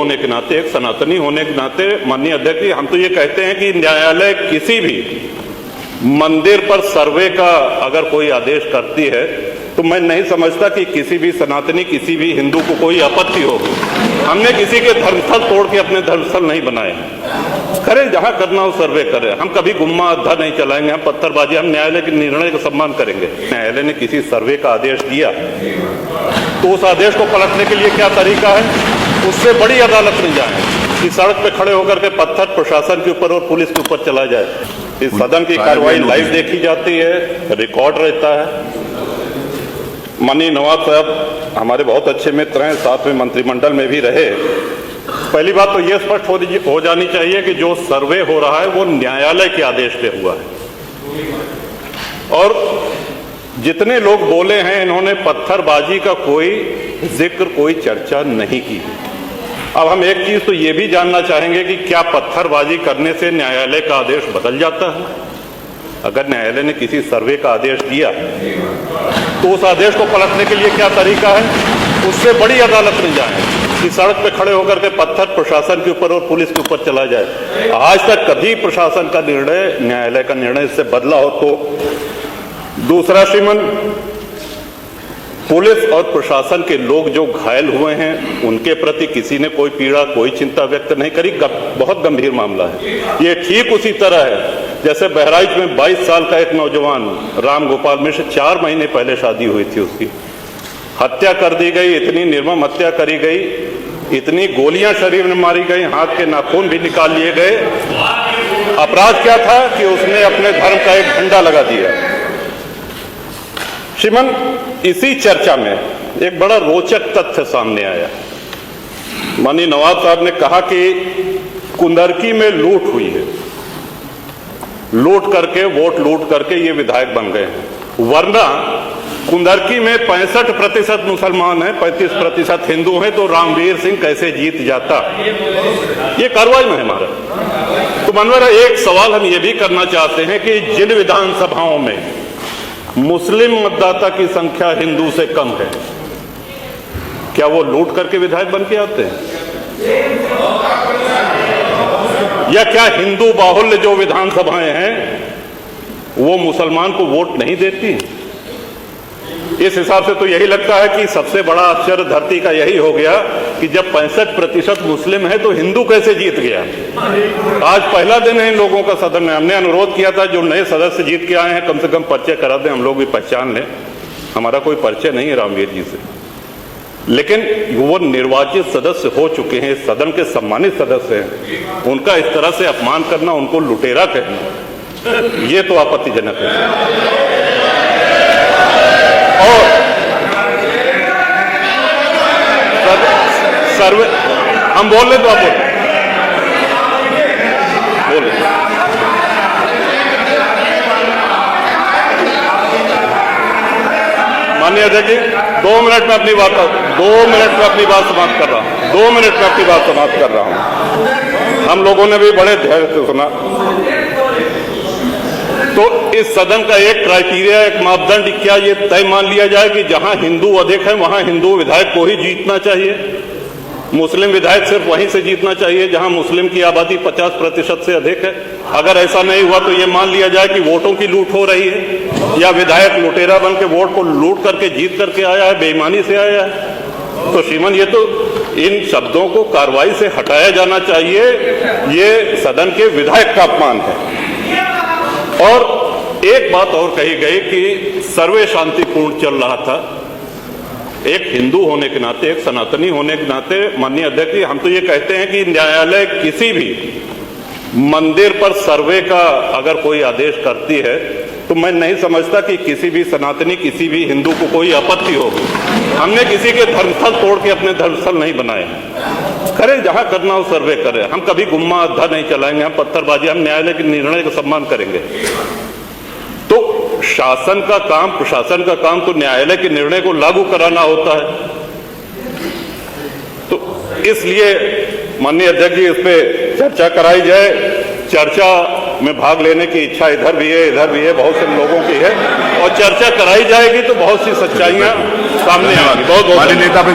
होने के नाते, एक सनातनी होने के नाते माननीय अध्यक्ष जी, हम तो ये कहते हैं कि न्यायालय किसी भी मंदिर पर सर्वे का अगर कोई आदेश करती है तो मैं नहीं समझता कि किसी भी सनातनी, किसी भी हिंदू को कोई आपत्ति होगी। हमने किसी के धर्मस्थल तोड़ के अपने धर्मस्थल नहीं बनाए। करें, जहां करना हो सर्वे करें। हम कभी गुम्मा अद्धा नहीं चलाएंगे, हम पत्थरबाजी, हम न्यायालय के निर्णय का सम्मान करेंगे। न्यायालय ने किसी सर्वे का आदेश दिया तो उस आदेश को पलटने के लिए क्या तरीका है? उससे बड़ी अदालत में जाए कि सड़क पे खड़े होकर के पत्थर प्रशासन के ऊपर और पुलिस के ऊपर चला जाए। इस सदन की कार्रवाई लाइव देखी जाती है, रिकॉर्ड रहता है। माननीय नवाब साहब हमारे बहुत अच्छे मित्र हैं, साथ में मंत्रिमंडल में भी रहे। पहली बात तो ये स्पष्ट हो जानी चाहिए कि जो सर्वे हो रहा है वो न्यायालय के आदेश पे हुआ है। और जितने लोग बोले हैं इन्होंने पत्थरबाजी का कोई जिक्र, कोई चर्चा नहीं की। अब हम एक चीज तो ये भी जानना चाहेंगे कि क्या पत्थरबाजी करने से न्यायालय का आदेश बदल जाता है? अगर न्यायालय ने किसी सर्वे का आदेश दिया तो उस आदेश को पलटने के लिए क्या तरीका है? उससे बड़ी अदालत में जाए कि सड़क पे खड़े होकर के पत्थर प्रशासन के ऊपर और पुलिस के ऊपर चला जाए। आज तक कभी प्रशासन का निर्णय, न्यायालय का निर्णय इससे बदला हो तो। दूसरा, श्रीमान, पुलिस और प्रशासन के लोग जो घायल हुए हैं उनके प्रति किसी ने कोई पीड़ा, कोई चिंता व्यक्त नहीं करी। बहुत गंभीर मामला है ये। ठीक उसी तरह है जैसे बहराइच में 22 साल का एक नौजवान राम गोपाल मिश्र, 4 महीने पहले शादी हुई थी उसकी, हत्या कर दी गई। इतनी निर्मम हत्या करी गई, इतनी गोलियां शरीर में मारी गई, हाथ के नाखून भी निकाल लिए गए। अपराध क्या था कि उसने अपने धर्म का एक झंडा लगा दिया। श्रीमान, इसी चर्चा में एक बड़ा रोचक तथ्य सामने आया। माननीय नवाब साहब ने कहा कि कुंदरकी में लूट हुई है, लूट करके, वोट लूट करके ये विधायक बन गए हैं। वरना कुंदरकी में 65% मुसलमान हैं, 35% हिंदू हैं, तो रामवीर सिंह कैसे जीत जाता? ये कार्रवाई में है हमारा। तो मनवर, एक सवाल हम ये भी करना चाहते हैं कि जिन विधानसभाओं में मुस्लिम मतदाता की संख्या हिंदू से कम है, क्या वो लूट करके विधायक बन के आते हैं? या क्या हिंदू बाहुल्य जो विधानसभाएं हैं वो मुसलमान को वोट नहीं देती? इस हिसाब से तो यही लगता है कि सबसे बड़ा आश्चर्य धरती का यही हो गया कि जब 65% मुस्लिम है तो हिंदू कैसे जीत गया? आज पहला दिन है इन लोगों का सदन में। हमने अनुरोध किया था जो नए सदस्य जीत के आए हैं कम से कम परिचय करा दें, हम लोग भी पहचान लें। हमारा कोई परिचय नहीं है रामवीर जी से, लेकिन वो निर्वाचित सदस्य हो चुके हैं, सदन के सम्मानित सदस्य हैं। उनका इस तरह से अपमान करना, उनको लुटेरा कहना, ये तो आपत्तिजनक है। और सर्वे हम बोल रहे तो आप बोले। माननीय अध्यक्ष जी, 2 मिनट में अपनी बात 2 मिनट में अपनी बात समाप्त कर रहा हूं। 2 मिनट में अपनी बात समाप्त कर रहा हूं। हम लोगों ने भी बड़े धैर्य से सुना। तो इस सदन का एक क्राइटेरिया, एक मापदंड क्या ये तय मान लिया जाए कि जहां हिंदू अधिक है वहां हिंदू विधायक को ही जीतना चाहिए, मुस्लिम विधायक सिर्फ वहीं से जीतना चाहिए जहां मुस्लिम की आबादी 50% से अधिक है? अगर ऐसा नहीं हुआ तो ये मान लिया जाए कि वोटों की लूट हो रही है या विधायक लुटेरा बन के वोट को लूट करके जीत करके आया है, बेईमानी से आया है। तो श्रीमान, ये तो इन शब्दों को कार्रवाई से हटाया जाना चाहिए। ये सदन के विधायक का अपमान है। और एक बात और कही गई कि सर्वे शांतिपूर्ण चल रहा था। एक हिंदू होने के नाते, एक सनातनी होने के नाते माननीय अध्यक्ष जी, हम तो ये कहते हैं कि न्यायालय किसी भी मंदिर पर सर्वे का अगर कोई आदेश करती है तो मैं नहीं समझता कि किसी भी सनातनी, किसी भी हिंदू को कोई आपत्ति होगी। हमने किसी के धर्मस्थल तोड़ के अपने धर्मस्थल नहीं बनाए। करें, जहां करना हो सर्वे करें। हम कभी गुम्मा अद्धा नहीं चलाएंगे, हम पत्थरबाजी, हम न्यायालय के निर्णय का सम्मान करेंगे। तो शासन का काम, प्रशासन का काम तो न्यायालय के निर्णय को लागू कराना होता है। तो इसलिए माननीय अध्यक्ष जी, इस पे चर्चा कराई जाए। चर्चा में भाग लेने की इच्छा इधर भी है, इधर भी है, बहुत से लोगों की है, और चर्चा कराई जाएगी तो बहुत सी सच्चाइयां सामने आएंगी। बहुत बहुत